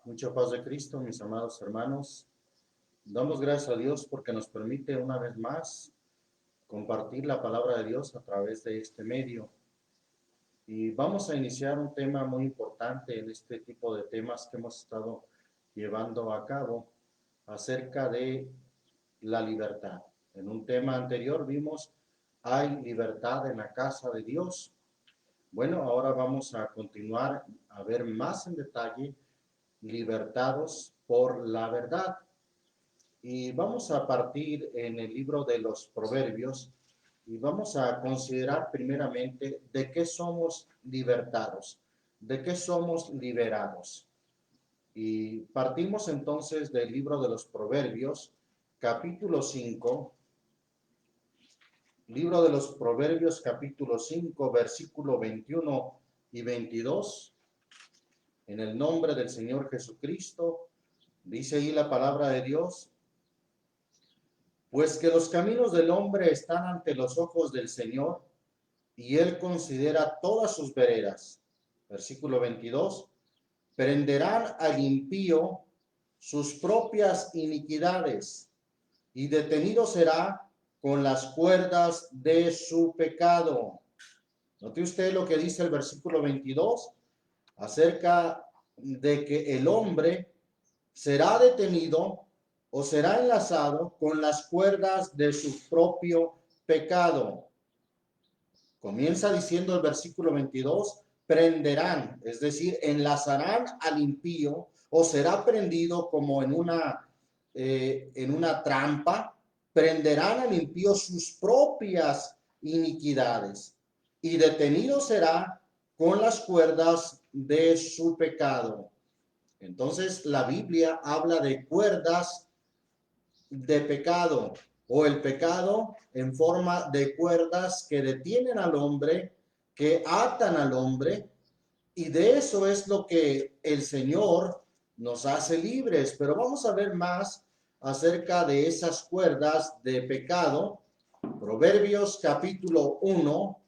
Mucha paz de Cristo, mis amados hermanos. Damos gracias a Dios porque nos permite una vez más compartir la palabra de Dios a través de este medio. Y vamos a iniciar un tema muy importante en este tipo de temas que hemos estado llevando a cabo acerca de la libertad. En un tema anterior vimos, hay libertad en la casa de Dios. Bueno, ahora vamos a continuar a ver más en detalle libertados por la verdad. Y vamos a partir en el libro de los Proverbios y vamos a considerar primeramente de qué somos libertados, de qué somos liberados. Y partimos entonces del libro de los Proverbios, capítulo 5, libro de los Proverbios, capítulo 5, versículo 21 y 22. En el nombre del Señor Jesucristo, dice ahí la palabra de Dios: pues que los caminos del hombre están ante los ojos del Señor, y él considera todas sus veredas. Versículo 22, prenderán al impío sus propias iniquidades, y detenido será con las cuerdas de su pecado. Note usted lo que dice el versículo 22 acerca de que el hombre será detenido o será enlazado con las cuerdas de su propio pecado. Comienza diciendo el versículo 22, prenderán, es decir, enlazarán al impío o será prendido como en una trampa, prenderán al impío sus propias iniquidades y detenido será con las cuerdas de su pecado. Entonces la Biblia habla de cuerdas de pecado o el pecado en forma de cuerdas que detienen al hombre, que atan al hombre, y de eso es lo que el Señor nos hace libres. Pero vamos a ver más acerca de esas cuerdas de pecado. Proverbios capítulo 1,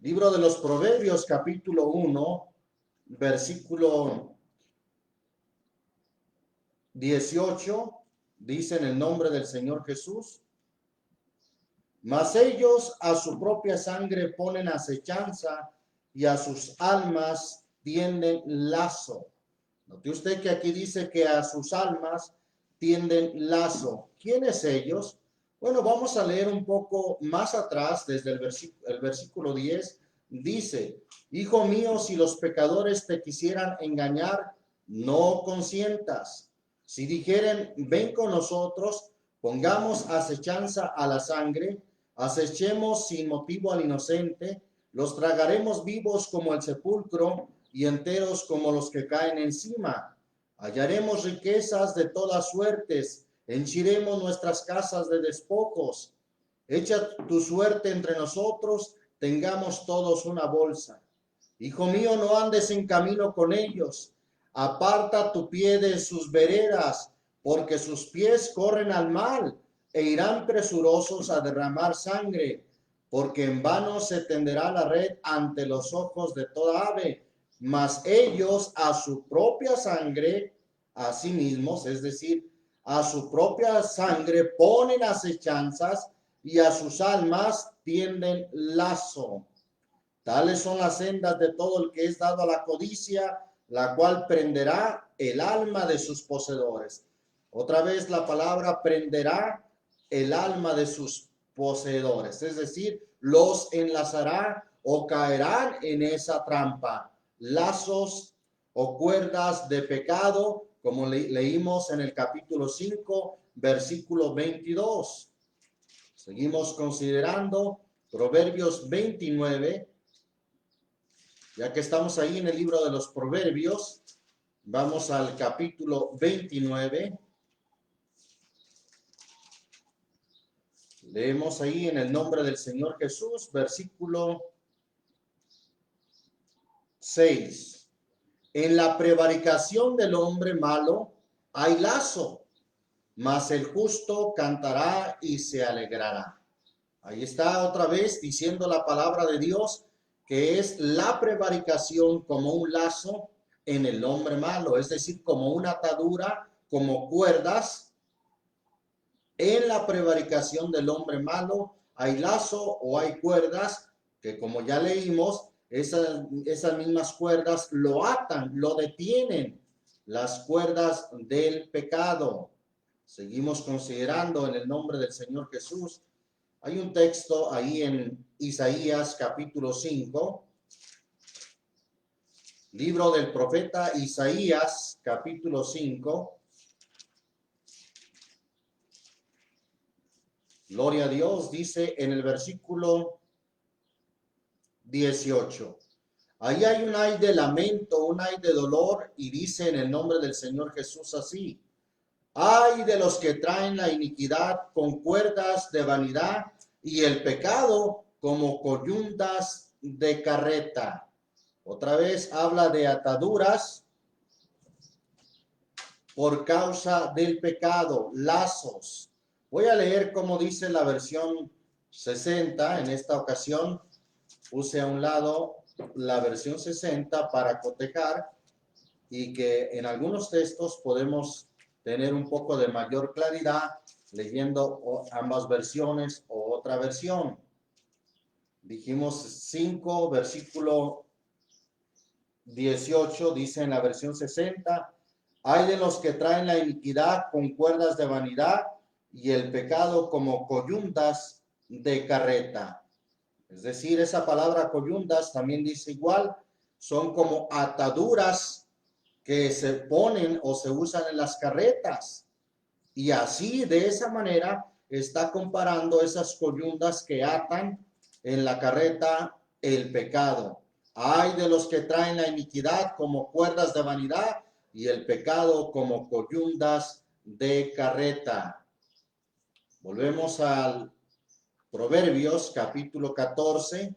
libro de los Proverbios capítulo 1, versículo 18, dice en el nombre del Señor Jesús: mas ellos a su propia sangre ponen acechanza y a sus almas tienden lazo. Note usted que aquí dice que a sus almas tienden lazo. ¿Quiénes ellos? Bueno, vamos a leer un poco más atrás, desde el versículo 10, dice: hijo mío, si los pecadores te quisieran engañar, no consientas. Si dijeren, ven con nosotros, pongamos acechanza a la sangre, acechemos sin motivo al inocente, los tragaremos vivos como el sepulcro y enteros como los que caen encima. Hallaremos riquezas de todas suertes, henchiremos nuestras casas de despojos. Echa tu suerte entre nosotros, tengamos todos una bolsa. Hijo mío, no andes en camino con ellos, aparta tu pie de sus veredas, porque sus pies corren al mal e irán presurosos a derramar sangre, porque en vano se tenderá la red ante los ojos de toda ave, mas ellos a su propia sangre, a sí mismos, es decir, a su propia sangre ponen acechanzas y a sus almas tienden lazo. Tales son las sendas de todo el que es dado a la codicia, la cual prenderá el alma de sus poseedores. Otra vez la palabra prenderá el alma de sus poseedores, es decir, los enlazará o caerán en esa trampa, lazos o cuerdas de pecado, como leímos en el capítulo 5, versículo 22. Seguimos considerando Proverbios 29. Ya que estamos ahí en el libro de los Proverbios, vamos al capítulo 29. Leemos ahí en el nombre del Señor Jesús, versículo 6. En la prevaricación del hombre malo hay lazo, mas el justo cantará y se alegrará. Ahí está otra vez diciendo la palabra de Dios que es la prevaricación como un lazo, en el hombre malo, es decir, como una atadura, como cuerdas en la prevaricación del hombre malo. Hay lazo o hay cuerdas que, como ya leímos, esas mismas cuerdas lo atan, lo detienen, las cuerdas del pecado. Seguimos considerando en el nombre del Señor Jesús. Hay un texto ahí en Isaías capítulo 5, libro del profeta Isaías capítulo 5. Gloria a Dios, dice en el versículo 18. Ahí hay un ay de lamento, un ay de dolor, y dice en el nombre del Señor Jesús así: ay de los que traen la iniquidad con cuerdas de vanidad y el pecado como coyundas de carreta. Otra vez habla de ataduras por causa del pecado, lazos. Voy a leer cómo dice la versión 60. En esta ocasión puse a un lado la versión 60 para cotejar y que en algunos textos podemos tener un poco de mayor claridad leyendo ambas versiones o otra versión. Dijimos 5, versículo 18, dice en la versión 60, hay de los que traen la iniquidad con cuerdas de vanidad y el pecado como coyundas de carreta. Es decir, esa palabra coyundas también dice igual, son como ataduras que se ponen o se usan en las carretas. Y así, de esa manera, está comparando esas coyundas que atan en la carreta el pecado. Hay de los que traen la iniquidad como cuerdas de vanidad y el pecado como coyundas de carreta. Volvemos al Proverbios capítulo 14.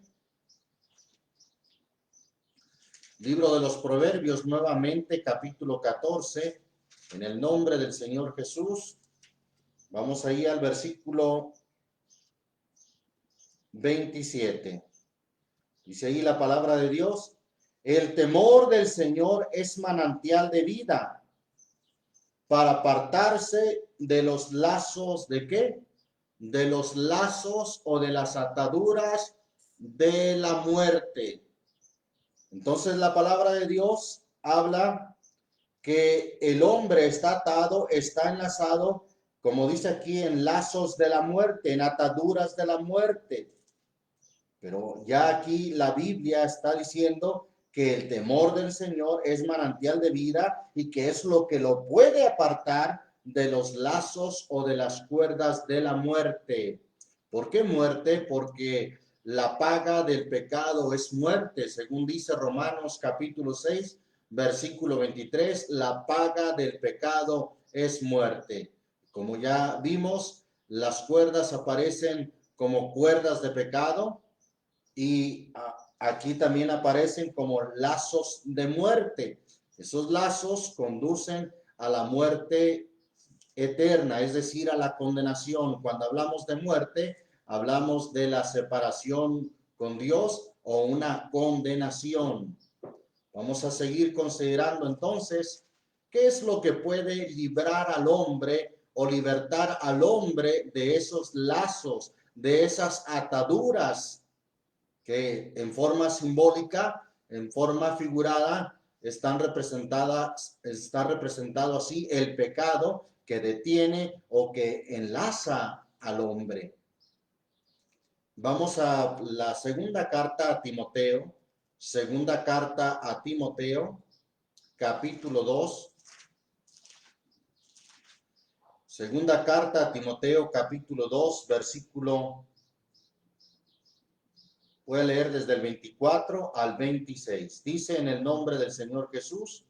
Libro de los Proverbios nuevamente, capítulo 14, en el nombre del Señor Jesús. Vamos ahí al versículo 27. Dice ahí la palabra de Dios: el temor del Señor es manantial de vida, para apartarse de los lazos, ¿de qué? De los lazos o de las ataduras de la muerte. Entonces la palabra de Dios habla que el hombre está atado, está enlazado, como dice aquí, en lazos de la muerte, en ataduras de la muerte. Pero ya aquí la Biblia está diciendo que el temor del Señor es manantial de vida y que es lo que lo puede apartar de los lazos o de las cuerdas de la muerte. ¿Por qué muerte? Porque la paga del pecado es muerte, según dice Romanos capítulo 6, versículo 23, la paga del pecado es muerte. Como ya vimos, las cuerdas aparecen como cuerdas de pecado y aquí también aparecen como lazos de muerte. Esos lazos conducen a la muerte eterna, es decir, a la condenación. Cuando hablamos de muerte, hablamos de la separación con Dios o una condenación. Vamos a seguir considerando entonces qué es lo que puede librar al hombre o libertar al hombre de esos lazos, de esas ataduras que en forma simbólica, en forma figurada, está representado así el pecado que detiene o que enlaza al hombre. Vamos a la segunda carta a Timoteo, capítulo 2. Segunda carta a Timoteo, capítulo 2, versículo, voy a leer desde el 24 al 26. Dice en el nombre del Señor Jesús,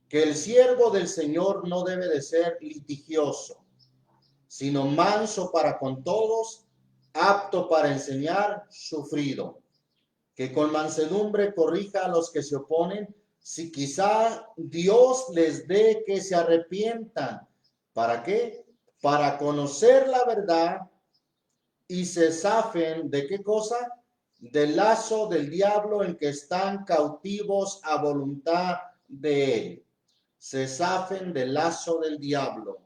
que el siervo del Señor no debe de ser litigioso, sino manso para con todos, apto para enseñar, sufrido, que con mansedumbre corrija a los que se oponen, si quizá Dios les dé que se arrepientan. ¿Para qué? Para conocer la verdad y se zafen de qué cosa, del lazo del diablo en que están cautivos a voluntad de él, se zafen del lazo del diablo.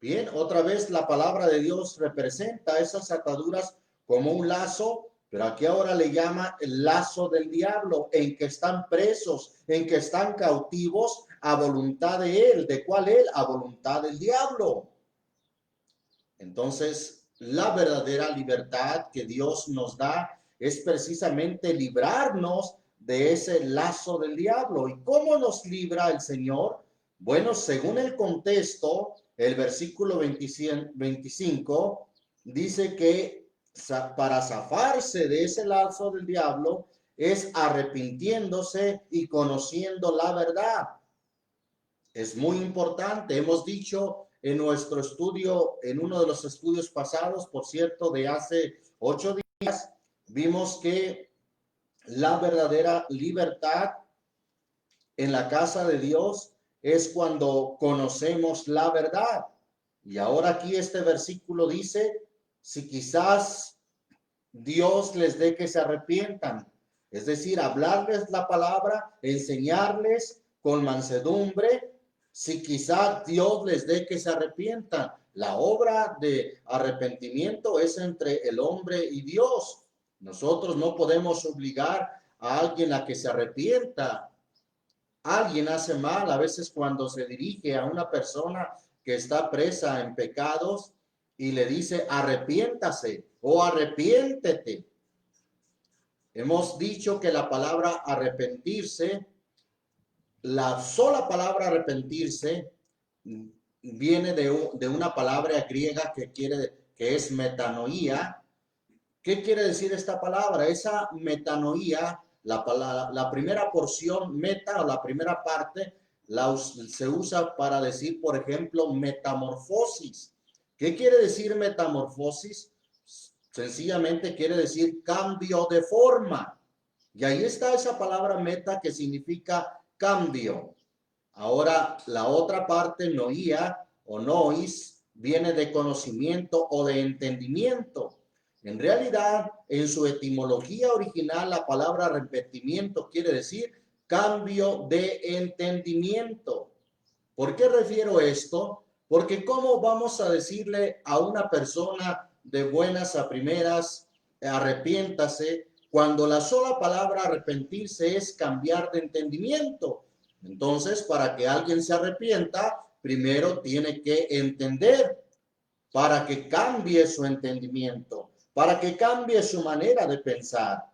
Bien, otra vez la palabra de Dios representa esas ataduras como un lazo, pero aquí ahora le llama el lazo del diablo, en que están presos, en que están cautivos a voluntad de él. ¿De cuál él? A voluntad del diablo. Entonces, la verdadera libertad que Dios nos da es precisamente librarnos de ese lazo del diablo. ¿Y cómo nos libra el Señor? Bueno, según el contexto, el versículo 25 dice que para zafarse de ese lazo del diablo es arrepintiéndose y conociendo la verdad. Es muy importante. Hemos dicho en nuestro estudio, en uno de los estudios pasados, por cierto, de hace 8 días, vimos que la verdadera libertad en la casa de Dios es cuando conocemos la verdad. Y ahora aquí este versículo dice, si quizás Dios les dé que se arrepientan, es decir, hablarles la palabra, enseñarles con mansedumbre, si quizás Dios les dé que se arrepientan. La obra de arrepentimiento es entre el hombre y Dios. Nosotros no podemos obligar a alguien a que se arrepienta. Alguien hace mal a veces cuando se dirige a una persona que está presa en pecados y le dice arrepiéntase o arrepiéntete. Hemos dicho que la palabra arrepentirse, la sola palabra arrepentirse viene de una palabra griega que es metanoía. ¿Qué quiere decir esta palabra? Esa metanoía, la primera porción, meta, o la primera parte, se usa para decir, por ejemplo, metamorfosis. ¿Qué quiere decir metamorfosis? Sencillamente quiere decir cambio de forma. Y ahí está esa palabra meta que significa cambio. Ahora, la otra parte, noía o nois, viene de conocimiento o de entendimiento. En realidad, en su etimología original, la palabra arrepentimiento quiere decir cambio de entendimiento. ¿Por qué refiero esto? Porque ¿cómo vamos a decirle a una persona de buenas a primeras, arrepiéntase, cuando la sola palabra arrepentirse es cambiar de entendimiento? Entonces, para que alguien se arrepienta, primero tiene que entender, para que cambie su entendimiento, para que cambie su manera de pensar.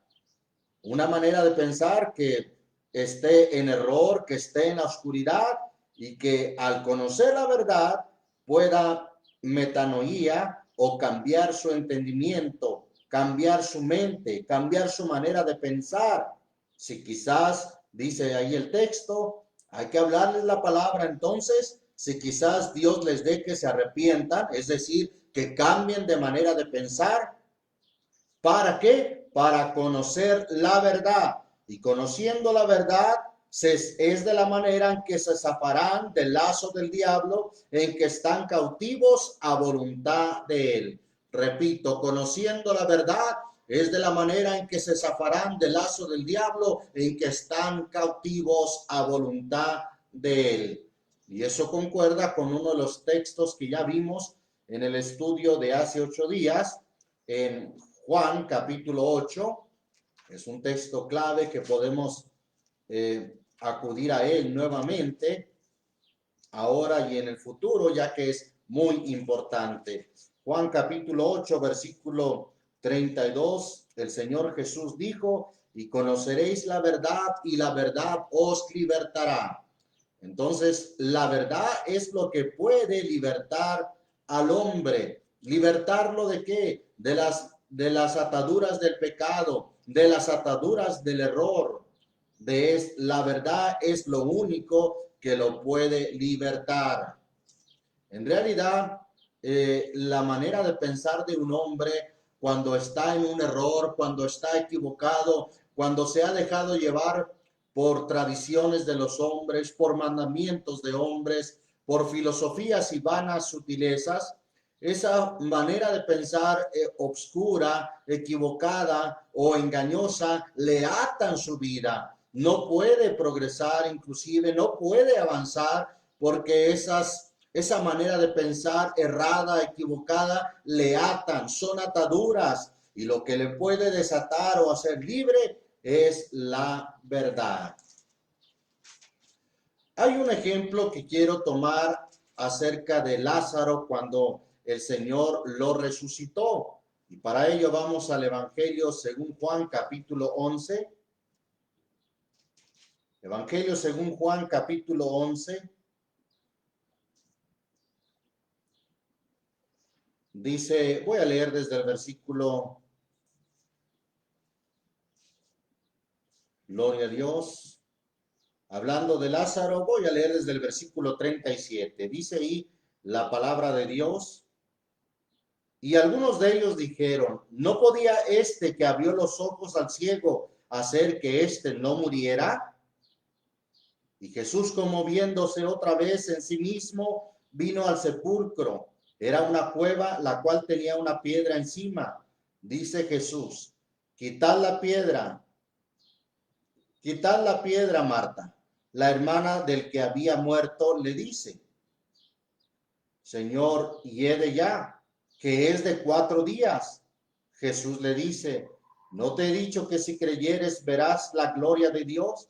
Una manera de pensar que esté en error, que esté en la oscuridad y que al conocer la verdad pueda metanoía o cambiar su entendimiento, cambiar su mente, cambiar su manera de pensar. Si quizás, dice ahí el texto, hay que hablarles la palabra entonces, si quizás Dios les dé que se arrepientan, es decir, que cambien de manera de pensar. ¿Para qué? Para conocer la verdad. Y conociendo la verdad, es de la manera en que se zafarán del lazo del diablo, en que están cautivos a voluntad de él. Repito, conociendo la verdad, es de la manera en que se zafarán del lazo del diablo, en que están cautivos a voluntad de él. Y eso concuerda con uno de los textos que ya vimos en el estudio de hace 8 días, en Juan capítulo 8, es un texto clave que podemos acudir a él nuevamente, ahora y en el futuro, ya que es muy importante. Juan capítulo 8, versículo 32, el Señor Jesús dijo, y conoceréis la verdad y la verdad os libertará. Entonces, la verdad es lo que puede libertar al hombre. ¿Libertarlo de qué? De las ataduras del pecado, de las ataduras del error. La verdad es lo único que lo puede libertar. En realidad, la manera de pensar de un hombre cuando está en un error, cuando está equivocado, cuando se ha dejado llevar por tradiciones de los hombres, por mandamientos de hombres, por filosofías y vanas sutilezas, esa manera de pensar obscura, equivocada o engañosa le atan su vida. no puede progresar, inclusive no puede avanzar, porque esa manera de pensar errada, equivocada, le atan, son ataduras, y lo que le puede desatar o hacer libre es la verdad. Hay un ejemplo que quiero tomar acerca de Lázaro cuando el Señor lo resucitó. Y para ello vamos al Evangelio según Juan capítulo 11. Evangelio según Juan capítulo 11. Dice, voy a leer desde el versículo, gloria a Dios. Hablando de Lázaro, voy a leer desde el versículo 37. Dice ahí la palabra de Dios. Y algunos de ellos dijeron, ¿no podía este que abrió los ojos al ciego hacer que éste no muriera? Y Jesús, conmoviéndose otra vez en sí mismo, vino al sepulcro. Era una cueva, la cual tenía una piedra encima. Dice Jesús, quitad la piedra, Marta. La hermana del que había muerto le dice, Señor, hiede ya, que es de 4 días. Jesús le dice, ¿no te he dicho que si creyeres verás la gloria de Dios?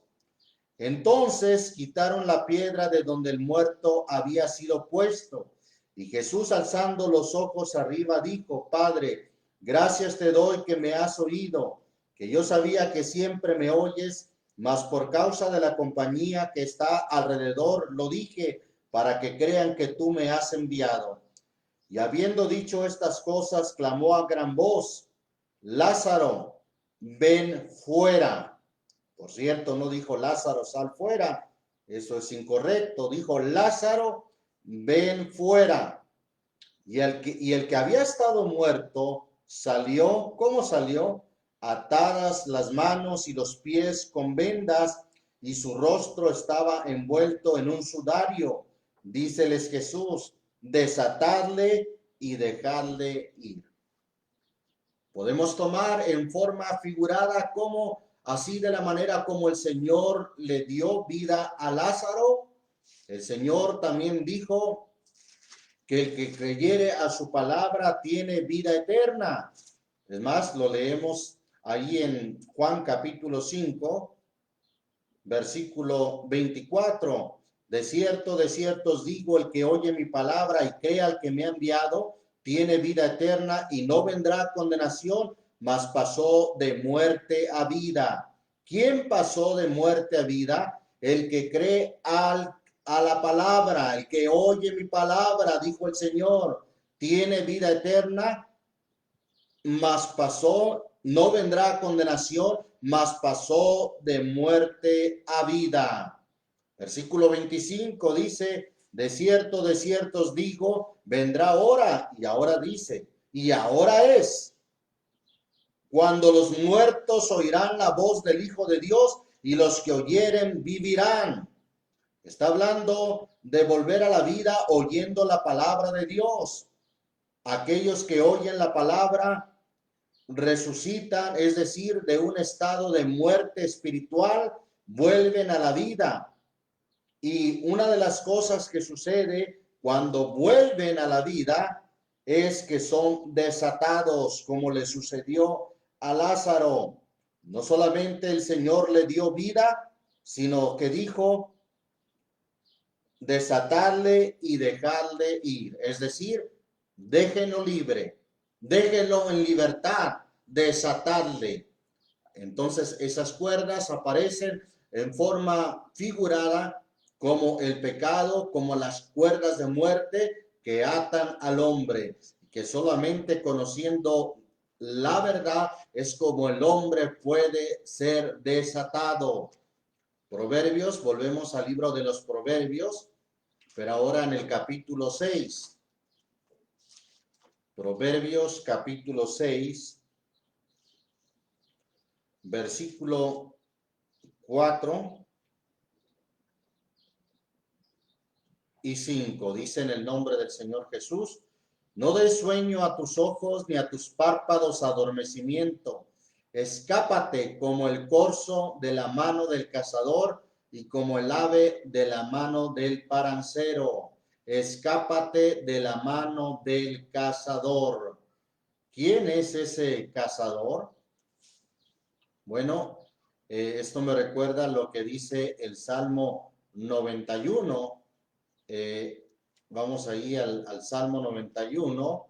Entonces quitaron la piedra de donde el muerto había sido puesto. Y Jesús, alzando los ojos arriba, dijo, Padre, gracias te doy que me has oído, que yo sabía que siempre me oyes, mas por causa de la compañía que está alrededor lo dije, para que crean que tú me has enviado. Y habiendo dicho estas cosas, clamó a gran voz, Lázaro, ven fuera. Por cierto, no dijo Lázaro, sal fuera. Eso es incorrecto. Dijo Lázaro, ven fuera. Y el que había estado muerto salió, ¿cómo salió? Atadas las manos y los pies con vendas, y su rostro estaba envuelto en un sudario. Díceles Jesús, desatadle y dejadle ir. Podemos tomar en forma figurada como así de la manera como el Señor le dio vida a Lázaro. El Señor también dijo que el que creyere a su palabra tiene vida eterna. Es más, lo leemos ahí en Juan capítulo 5, versículo 24. De cierto os digo, el que oye mi palabra y crea al que me ha enviado, tiene vida eterna y no vendrá a condenación, mas pasó de muerte a vida. ¿Quién pasó de muerte a vida? El que cree a la palabra, el que oye mi palabra, dijo el Señor, tiene vida eterna, mas pasó, no vendrá a condenación, mas pasó de muerte a vida. Versículo 25 dice, de cierto os digo, vendrá hora, y ahora dice, y ahora es, cuando los muertos oirán la voz del Hijo de Dios, y los que oyeren vivirán. Está hablando de volver a la vida oyendo la palabra de Dios. Aquellos que oyen la palabra resucitan, es decir, de un estado de muerte espiritual, vuelven a la vida. Y una de las cosas que sucede cuando vuelven a la vida es que son desatados, como le sucedió a Lázaro. No solamente el Señor le dio vida, sino que dijo, desatarle y dejarle ir. Es decir, déjenlo libre, déjenlo en libertad, desatarle. Entonces esas cuerdas aparecen en forma figurada como el pecado, como las cuerdas de muerte que atan al hombre, que solamente conociendo la verdad es como el hombre puede ser desatado. Proverbios, volvemos al libro de los Proverbios, pero ahora en el capítulo 6. Proverbios capítulo 6, versículo 4 y 5. Dice en el nombre del Señor Jesús, no des sueño a tus ojos ni a tus párpados adormecimiento. Escápate como el corzo de la mano del cazador y como el ave de la mano del parancero. Escápate de la mano del cazador. ¿Quién es ese cazador? Bueno, esto me recuerda lo que dice el Salmo 91. Vamos ahí al Salmo 91.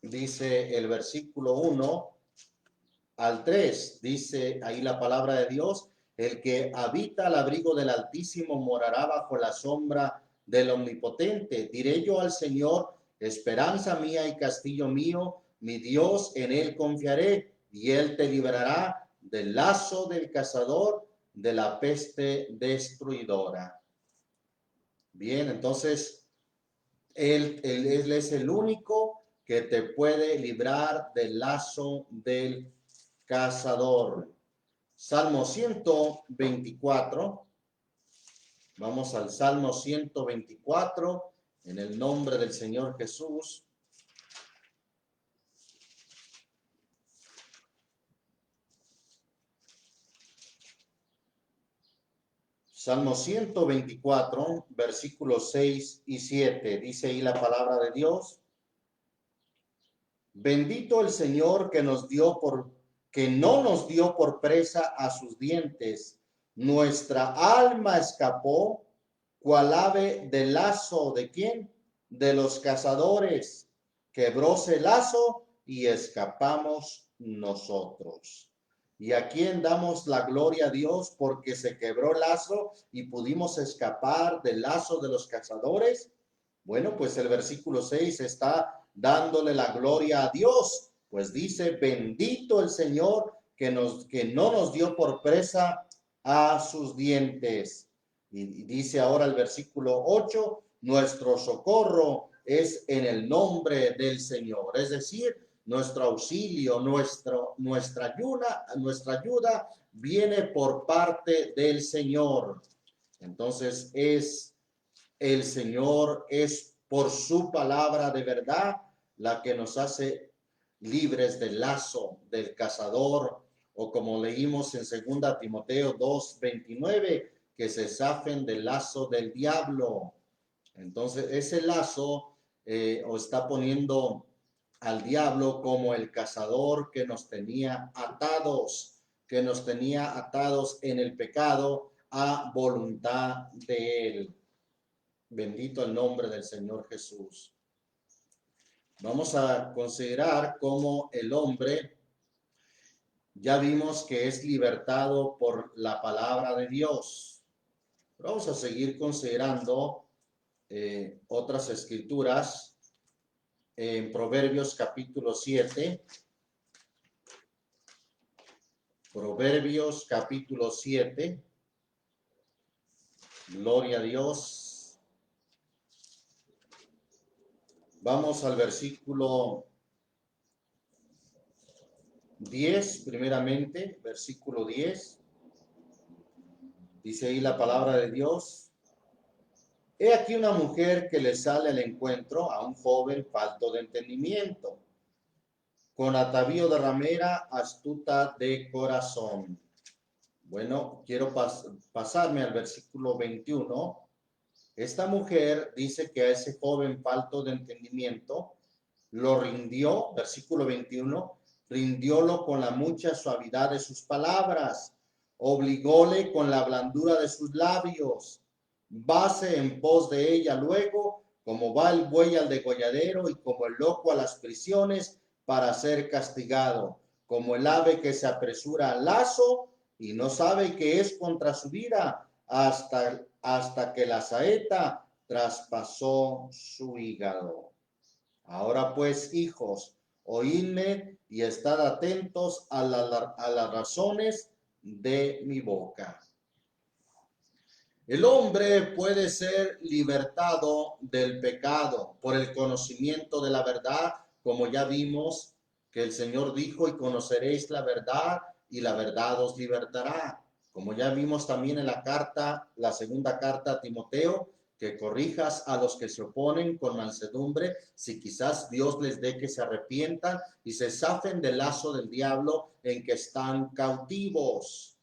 Dice el versículo 1 al 3, dice ahí la palabra de Dios: el que habita al abrigo del Altísimo morará bajo la sombra del Omnipotente. Diré yo al Señor, esperanza mía y castillo mío, mi Dios, en él confiaré, y él te librará del lazo del cazador, de la peste destruidora. Bien, entonces él es el único que te puede librar del lazo del cazador. Salmo 124. Vamos al Salmo 124 en el nombre del Señor Jesús. Salmo 124, versículos 6 y 7. Dice ahí la palabra de Dios: bendito el Señor que no nos dio por presa a sus dientes. Nuestra alma escapó cual ave del lazo. ¿De quién? De los cazadores. Quebróse el lazo y escapamos nosotros. ¿Y a quién damos la gloria a Dios porque se quebró el lazo y pudimos escapar del lazo de los cazadores? Bueno, pues el versículo 6 está dándole la gloria a Dios, pues dice: bendito el Señor que no nos dio por presa a sus dientes. Y dice ahora el versículo 8: nuestro socorro es en el nombre del Señor. Es decir, nuestro auxilio, nuestra ayuda viene por parte del Señor. Entonces el Señor es por su palabra de verdad la que nos hace libres del lazo del cazador, o como leímos en 2 Timoteo 2:29, que se zafen del lazo del diablo. Entonces ese lazo o está poniendo al diablo como el cazador que nos tenía atados en el pecado a voluntad de él. Bendito el nombre del Señor Jesús. Vamos a considerar cómo el hombre, ya vimos que es libertado por la palabra de Dios. Vamos a seguir considerando otras escrituras en Proverbios capítulo 7. Proverbios capítulo 7. Gloria a Dios. Vamos al versículo 10, primeramente, versículo 10. Dice ahí la palabra de Dios: he aquí una mujer que le sale al encuentro a un joven falto de entendimiento, con atavío de ramera, astuta de corazón. Bueno, quiero pasarme al versículo 21. Esta mujer dice que a ese joven falto de entendimiento lo rindió, versículo 21, rindiólo con la mucha suavidad de sus palabras, obligóle con la blandura de sus labios, vase en pos de ella luego, como va el buey al degolladero y como el loco a las prisiones para ser castigado, como el ave que se apresura al lazo y no sabe que es contra su vida, hasta que la saeta traspasó su hígado. Ahora pues, hijos, oídme y estad atentos a las razones de mi boca. El hombre puede ser libertado del pecado por el conocimiento de la verdad, como ya vimos que el Señor dijo: y conoceréis la verdad, y la verdad os libertará. Como ya vimos también en la segunda carta a Timoteo, que corrijas a los que se oponen con mansedumbre, si quizás Dios les dé que se arrepientan y se zafen del lazo del diablo en que están cautivos.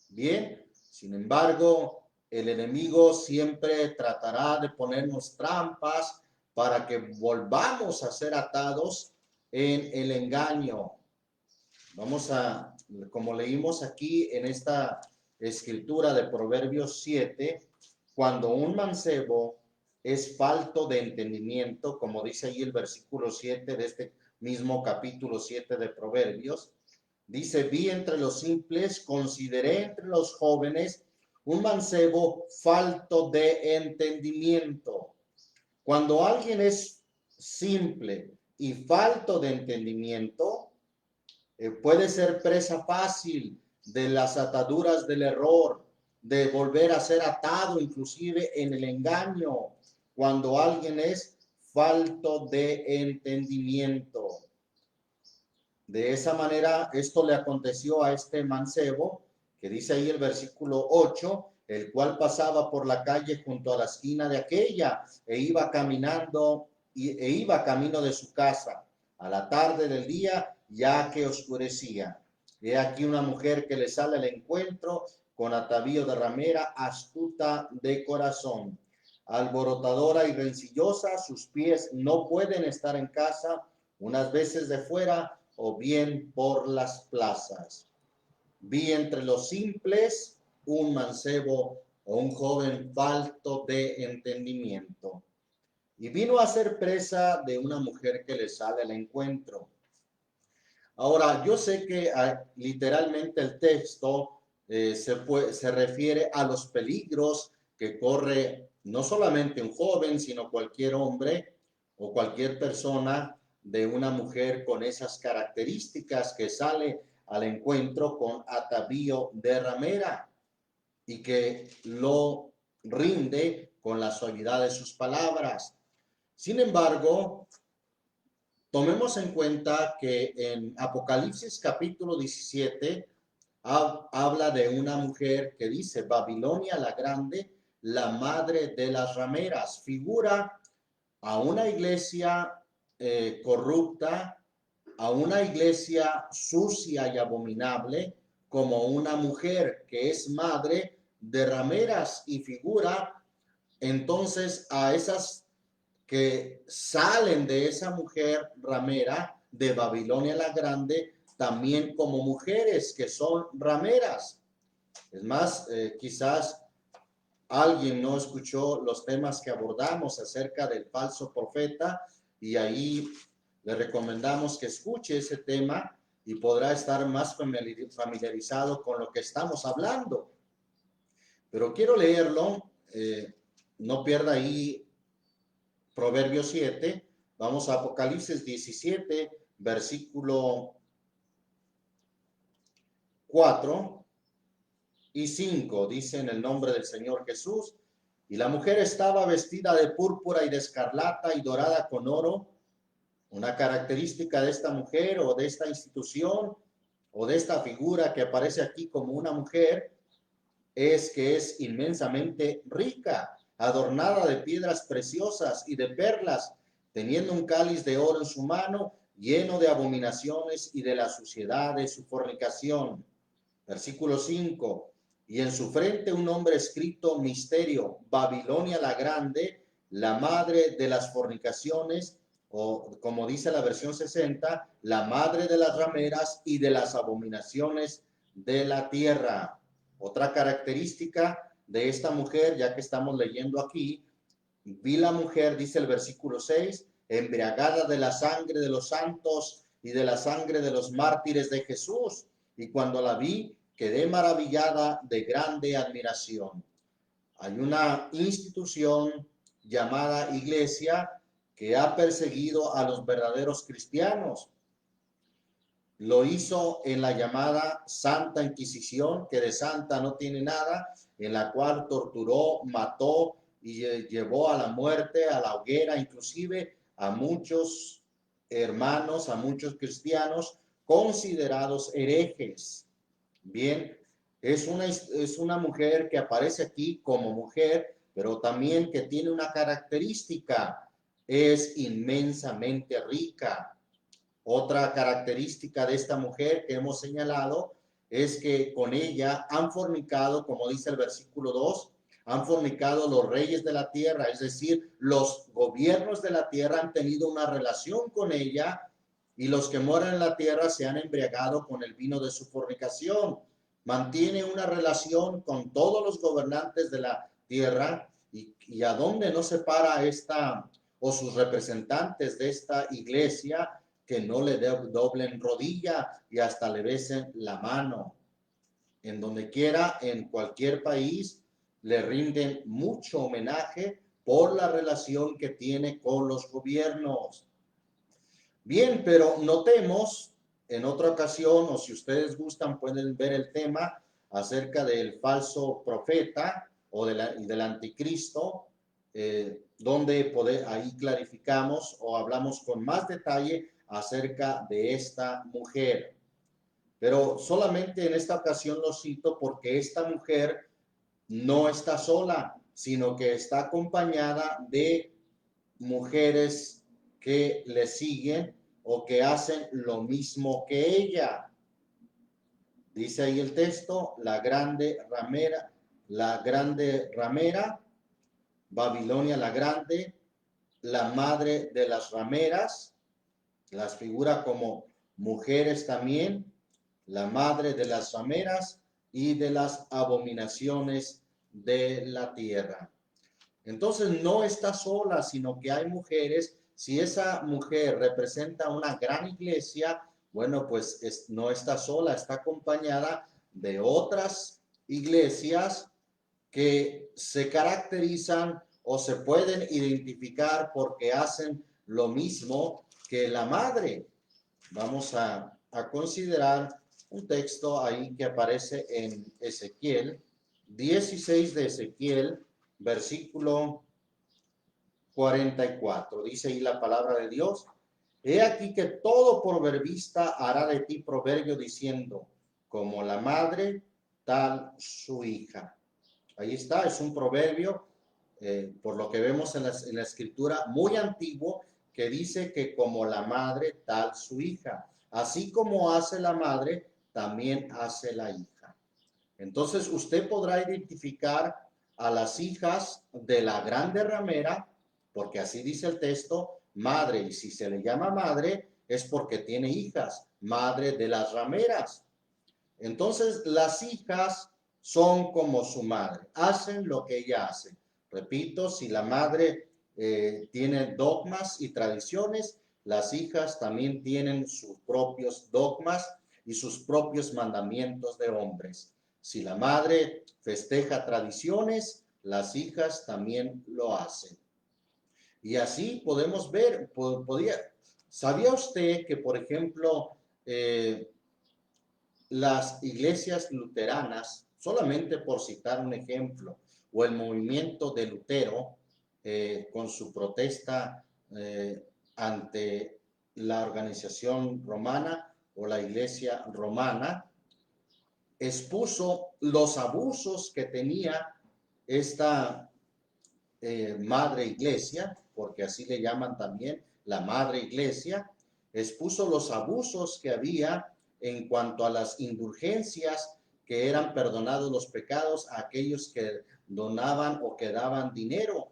Bien, sin embargo, el enemigo siempre tratará de ponernos trampas para que volvamos a ser atados en el engaño. Vamos a, como leímos aquí en esta escritura de Proverbios 7, cuando un mancebo es falto de entendimiento, como dice ahí el versículo 7 de este mismo capítulo 7 de Proverbios, dice: vi entre los simples, consideré entre los jóvenes un mancebo falto de entendimiento. Cuando alguien es simple y falto de entendimiento, puede ser presa fácil de las ataduras del error, de volver a ser atado inclusive en el engaño, cuando alguien es falto de entendimiento. De esa manera, esto le aconteció a este mancebo, que dice ahí el versículo 8, el cual pasaba por la calle junto a la esquina de aquella e iba caminando e iba camino de su casa a la tarde del día, ya que oscurecía. He aquí una mujer que le sale al encuentro con atavío de ramera, astuta de corazón, alborotadora y rencillosa. Sus pies no pueden estar en casa, unas veces de fuera o bien por las plazas. Vi entre los simples un mancebo o un joven falto de entendimiento, y vino a ser presa de una mujer que le sale al encuentro. Ahora, yo sé que literalmente el texto se refiere a los peligros que corre no solamente un joven, sino cualquier hombre o cualquier persona de una mujer con esas características, que sale al encuentro con atavío de ramera y que lo rinde con la suavidad de sus palabras. Sin embargo, tomemos en cuenta que en Apocalipsis capítulo 17 habla de una mujer que dice: Babilonia la grande, la madre de las rameras. Figura a una iglesia corrupta, a una iglesia sucia y abominable, como una mujer que es madre de rameras, y figura entonces a esas que salen de esa mujer ramera de Babilonia la grande también como mujeres que son rameras. Es más, quizás alguien no escuchó los temas que abordamos acerca del falso profeta, y ahí le recomendamos que escuche ese tema y podrá estar más familiarizado con lo que estamos hablando. Pero quiero leerlo, no pierda ahí Proverbios 7, vamos a Apocalipsis 17, versículo 4 y 5, dice: en el nombre del Señor Jesús. Y la mujer estaba vestida de púrpura y de escarlata y dorada con oro. Una característica de esta mujer o de esta institución o de esta figura que aparece aquí como una mujer es que es inmensamente rica, adornada de piedras preciosas y de perlas, teniendo un cáliz de oro en su mano, lleno de abominaciones y de la suciedad de su fornicación. Versículo 5. Y en su frente un nombre escrito: Misterio, Babilonia la grande, la madre de las fornicaciones, o como dice la versión 60, la madre de las rameras y de las abominaciones de la tierra. Otra característica de esta mujer, ya que estamos leyendo aquí: vi la mujer, dice el versículo 6, embriagada de la sangre de los santos y de la sangre de los mártires de Jesús. Y cuando la vi, quedé maravillada de grande admiración. Hay una institución llamada iglesia que ha perseguido a los verdaderos cristianos. Lo hizo en la llamada Santa Inquisición, que de santa no tiene nada, en la cual torturó, mató y llevó a la muerte, a la hoguera, inclusive a muchos hermanos, a muchos cristianos considerados herejes. Bien, es una mujer que aparece aquí como mujer, pero también que tiene una característica, es inmensamente rica. Otra característica de esta mujer que hemos señalado es que con ella han fornicado, como dice el versículo 2, han fornicado los reyes de la tierra, es decir, los gobiernos de la tierra han tenido una relación con ella y los que moran en la tierra se han embriagado con el vino de su fornicación. Mantiene una relación con todos los gobernantes de la tierra y a dónde no se para esta o sus representantes de esta iglesia que no le doblen rodilla y hasta le besen la mano. En donde quiera, en cualquier país, le rinden mucho homenaje por la relación que tiene con los gobiernos. Bien, pero notemos en otra ocasión, o si ustedes gustan, pueden ver el tema acerca del falso profeta o del anticristo, donde ahí clarificamos o hablamos con más detalle acerca de esta mujer. Pero solamente en esta ocasión lo cito porque esta mujer no está sola, sino que está acompañada de mujeres que le siguen o que hacen lo mismo que ella. Dice ahí el texto, la grande ramera, Babilonia la grande, la madre de las rameras, las figura como mujeres también, la madre de las rameras y de las abominaciones de la tierra. Entonces no está sola, sino que hay mujeres. Si esa mujer representa una gran iglesia, bueno, pues no está sola, está acompañada de otras iglesias que se caracterizan o se pueden identificar porque hacen lo mismo que la madre. Vamos a considerar un texto ahí que aparece en Ezequiel, 16 de Ezequiel, versículo 44. Dice ahí la palabra de Dios: he aquí que todo proverbista hará de ti proverbio diciendo, como la madre, tal su hija. Ahí está, es un proverbio, por lo que vemos en la escritura, muy antiguo, que dice que como la madre, tal su hija. Así como hace la madre, también hace la hija. Entonces usted podrá identificar a las hijas de la grande ramera, porque así dice el texto, madre, y si se le llama madre es porque tiene hijas, madre de las rameras. Entonces las hijas son como su madre, hacen lo que ella hace. Repito, si la madre tiene dogmas y tradiciones, las hijas también tienen sus propios dogmas y sus propios mandamientos de hombres. Si la madre festeja tradiciones, las hijas también lo hacen. Y así podemos ver, ¿sabía usted que, por ejemplo, las iglesias luteranas, solamente por citar un ejemplo, o el movimiento de Lutero, con su protesta ante la organización romana o la iglesia romana, expuso los abusos que tenía esta madre iglesia, porque así le llaman también la madre iglesia, expuso los abusos que había en cuanto a las indulgencias, que eran perdonados los pecados a aquellos que donaban o que daban dinero.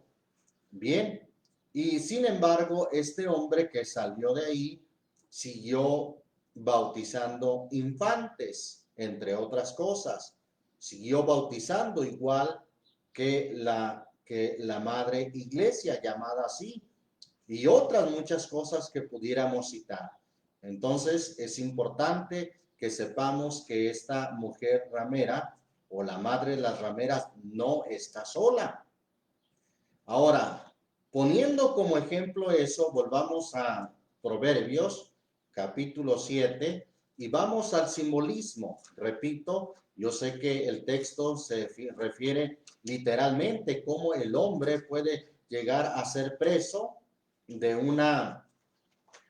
Bien, y sin embargo, este hombre que salió de ahí siguió bautizando infantes, entre otras cosas. Siguió bautizando igual que la madre iglesia, llamada así, y otras muchas cosas que pudiéramos citar. Entonces es importante que sepamos que esta mujer ramera o la madre de las rameras no está sola. Ahora, poniendo como ejemplo eso, volvamos a Proverbios, capítulo 7, y vamos al simbolismo. Repito, yo sé que el texto se refiere literalmente cómo el hombre puede llegar a ser preso de una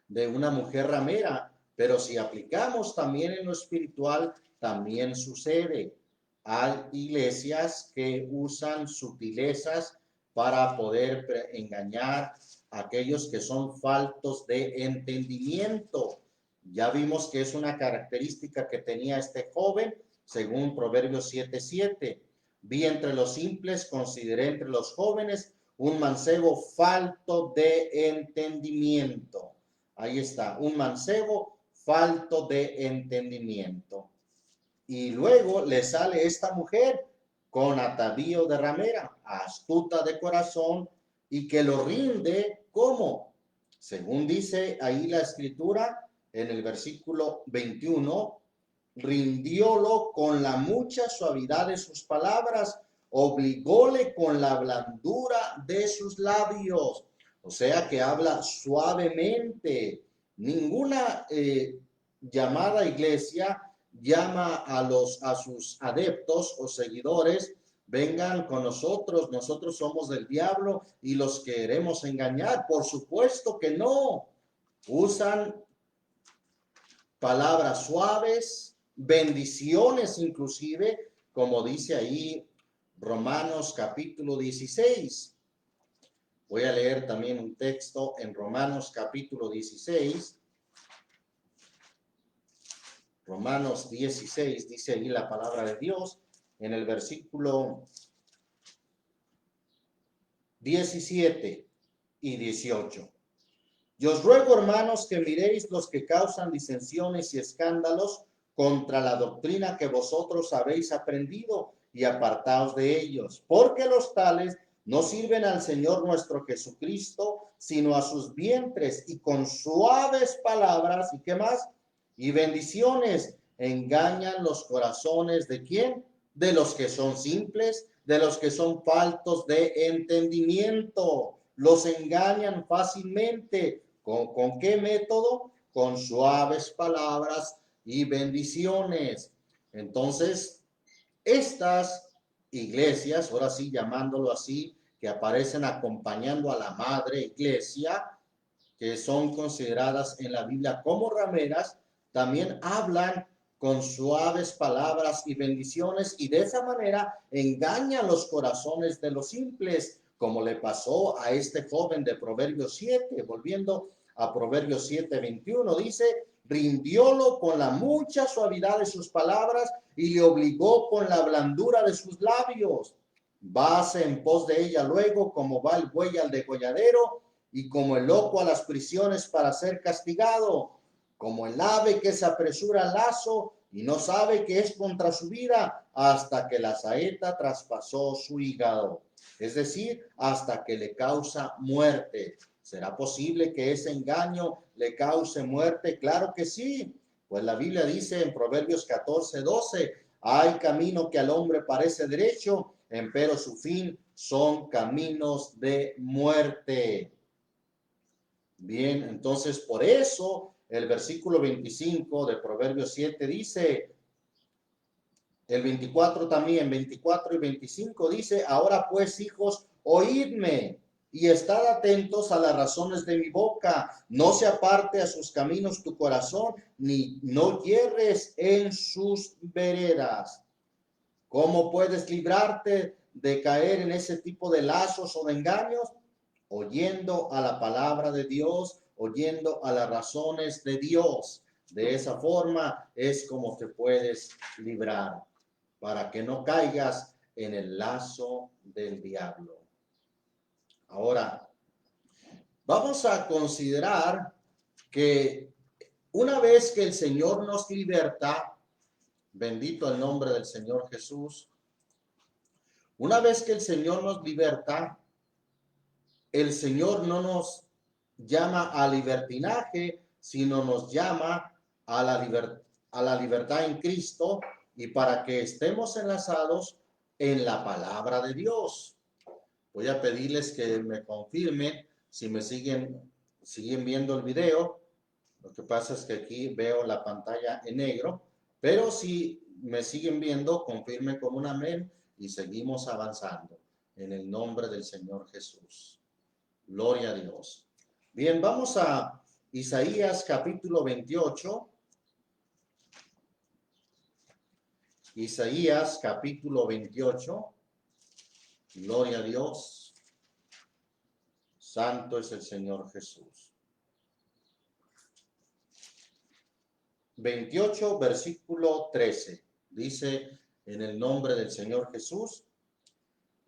mujer ramera, pero si aplicamos también en lo espiritual, también sucede. Hay iglesias que usan sutilezas para poder engañar a aquellos que son faltos de entendimiento. Ya vimos que es una característica que tenía este joven, según Proverbios 7:7. Vi entre los simples, consideré entre los jóvenes un mancebo falto de entendimiento. Ahí está, un mancebo falto de entendimiento. Y luego le sale esta mujer con atavío de ramera, astuta de corazón y que lo rinde como, según dice ahí la escritura en el versículo 21, rindiólo con la mucha suavidad de sus palabras, obligóle con la blandura de sus labios. O sea que habla suavemente. Ninguna llamada iglesia llama a sus adeptos o seguidores, vengan con nosotros, nosotros somos del diablo y los queremos engañar. Por supuesto que no. Usan palabras suaves, bendiciones inclusive, como dice ahí Romanos capítulo 16. Voy a leer también un texto en Romanos capítulo 16. Romanos 16, dice ahí la palabra de Dios, en el versículo 17 y 18. Yo os ruego, hermanos, que miréis los que causan disensiones y escándalos contra la doctrina que vosotros habéis aprendido y apartaos de ellos, porque los tales no sirven al Señor nuestro Jesucristo, sino a sus vientres, y con suaves palabras, ¿y qué más? Y bendiciones engañan los corazones ¿de quién? De los que son simples, de los que son faltos de entendimiento. Los engañan fácilmente. ¿Con qué método? Con suaves palabras y bendiciones. Entonces, estas iglesias, ahora sí llamándolo así, que aparecen acompañando a la madre iglesia, que son consideradas en la Biblia como rameras, también hablan con suaves palabras y bendiciones y de esa manera engañan los corazones de los simples, como le pasó a este joven de Proverbios 7, volviendo a Proverbios 7:21, dice, rindiólo con la mucha suavidad de sus palabras y le obligó con la blandura de sus labios. Váse en pos de ella luego como va el buey al degolladero y como el loco a las prisiones para ser castigado, como el ave que se apresura al lazo y no sabe que es contra su vida hasta que la saeta traspasó su hígado, es decir, hasta que le causa muerte. ¿Será posible que ese engaño le cause muerte? Claro que sí, pues la Biblia dice en Proverbios 14:12, hay camino que al hombre parece derecho, empero su fin son caminos de muerte. Bien, entonces por eso el versículo 25 de Proverbios 7 dice, el 24 también, 24 y 25 dice, ahora pues hijos, oídme y estad atentos a las razones de mi boca, no se aparte a sus caminos tu corazón, ni no hierres en sus veredas. ¿Cómo puedes librarte de caer en ese tipo de lazos o de engaños? Oyendo a la palabra de Dios, oyendo a las razones de Dios. De esa forma es como te puedes librar, para que no caigas en el lazo del diablo. Ahora, vamos a considerar que una vez que el Señor nos liberta, bendito el nombre del Señor Jesús, una vez que el Señor nos liberta, el Señor no nos llama a libertinaje, sino nos llama a la libertad en Cristo y para que estemos enlazados en la palabra de Dios. Voy a pedirles que me confirmen si me siguen viendo el video. Lo que pasa es que aquí veo la pantalla en negro, pero si me siguen viendo, confirmen con un amén y seguimos avanzando en el nombre del Señor Jesús. Gloria a Dios. Bien, vamos a Isaías capítulo 28. Isaías capítulo 28. Gloria a Dios. Santo es el Señor Jesús. 28, versículo 13. Dice, en el nombre del Señor Jesús,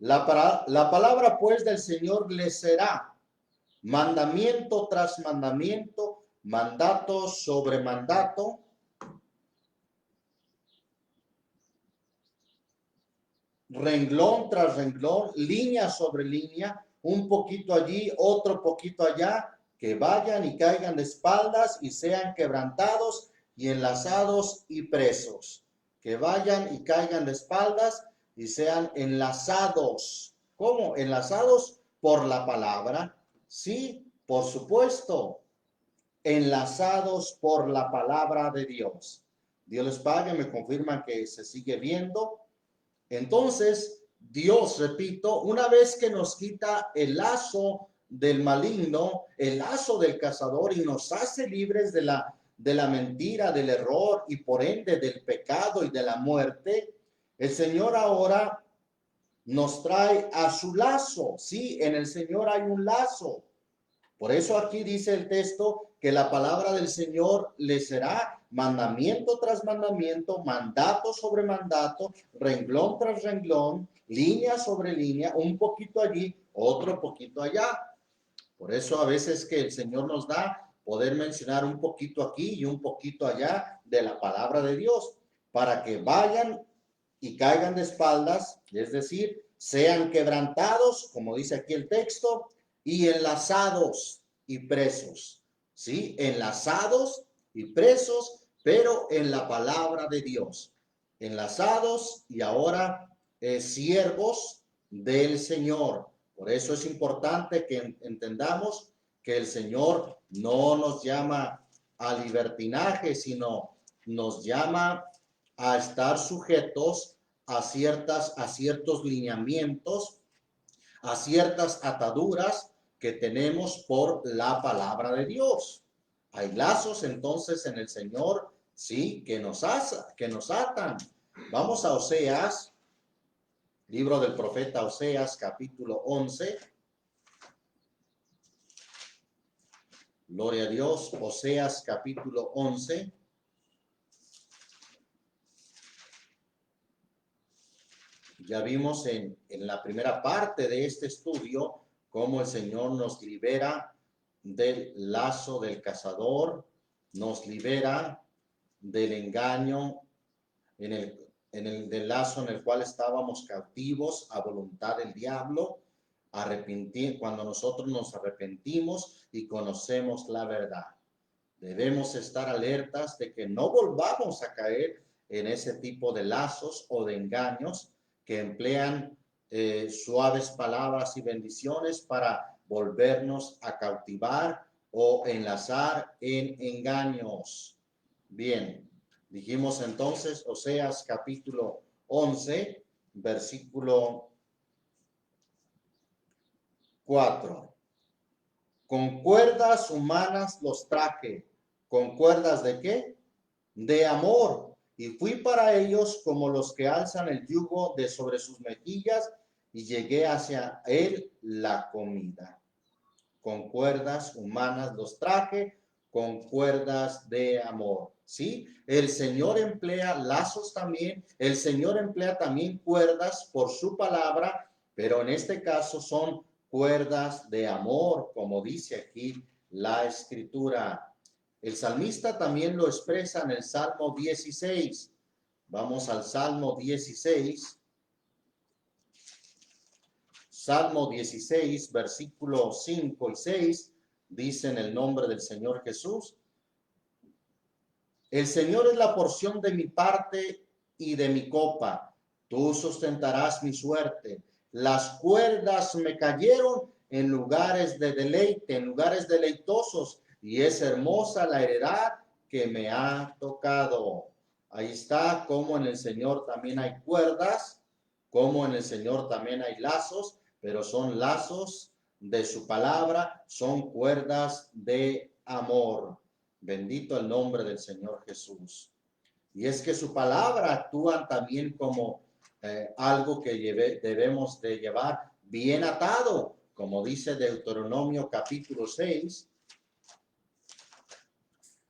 la palabra pues del Señor les será mandamiento tras mandamiento, mandato sobre mandato, renglón tras renglón, línea sobre línea, un poquito allí, otro poquito allá, que vayan y caigan de espaldas y sean quebrantados y enlazados y presos. Que vayan y caigan de espaldas y sean enlazados. ¿Cómo? Enlazados por la palabra. Sí, por supuesto. Enlazados por la palabra de Dios. Dios les pague, me confirman que se sigue viendo. Entonces, Dios, repito, una vez que nos quita el lazo del maligno, el lazo del cazador y nos hace libres de la mentira, del error y por ende del pecado y de la muerte, el Señor ahora nos trae a su lazo. Sí, en el Señor hay un lazo. Por eso aquí dice el texto que la palabra del Señor le será mandamiento tras mandamiento, mandato sobre mandato, renglón tras renglón, línea sobre línea, un poquito allí, otro poquito allá. Por eso a veces que el Señor nos da poder mencionar un poquito aquí y un poquito allá de la palabra de Dios, para que vayan y caigan de espaldas, es decir, sean quebrantados, como dice aquí el texto, y enlazados y presos, ¿sí? Enlazados y presos, pero en la palabra de Dios. Enlazados y ahora siervos del Señor. Por eso es importante que entendamos que el Señor no nos llama a libertinaje, sino nos llama a estar sujetos a ciertos lineamientos, a ciertas ataduras que tenemos por la palabra de Dios. Hay lazos entonces en el Señor, sí, que nos atan. Vamos a Oseas, libro del profeta Oseas, capítulo 11. Gloria a Dios, Oseas, capítulo 11. Ya vimos en la primera parte de este estudio cómo el Señor nos libera del lazo del cazador, nos libera del engaño, del lazo en el cual estábamos cautivos a voluntad del diablo, cuando nosotros nos arrepentimos y conocemos la verdad. Debemos estar alertas de que no volvamos a caer en ese tipo de lazos o de engaños que emplean suaves palabras y bendiciones para volvernos a cautivar o enlazar en engaños. Bien, dijimos entonces Oseas capítulo 11, versículo 4. Con cuerdas humanas los traje. ¿Con cuerdas de qué? De amor. Y fui para ellos como los que alzan el yugo de sobre sus mejillas, y llegué hacia él la comida. Con cuerdas humanas los traje, con cuerdas de amor. ¿Sí? El Señor emplea lazos también, el Señor emplea también cuerdas por su palabra, pero en este caso son cuerdas de amor, como dice aquí la Escritura. El salmista también lo expresa en el Salmo 16. Vamos al Salmo 16. Salmo 16, versículos 5 y 6, dice en el nombre del Señor Jesús: el Señor es la porción de mi parte y de mi copa. Tú sustentarás mi suerte. Las cuerdas me cayeron en lugares de deleite, en lugares deleitosos, y es hermosa la heredad que me ha tocado. Ahí está, como en el Señor también hay cuerdas, como en el Señor también hay lazos, pero son lazos de su palabra, son cuerdas de amor. Bendito el nombre del Señor Jesús. Y es que su palabra actúa también como algo que debemos de llevar bien atado, como dice Deuteronomio capítulo 6.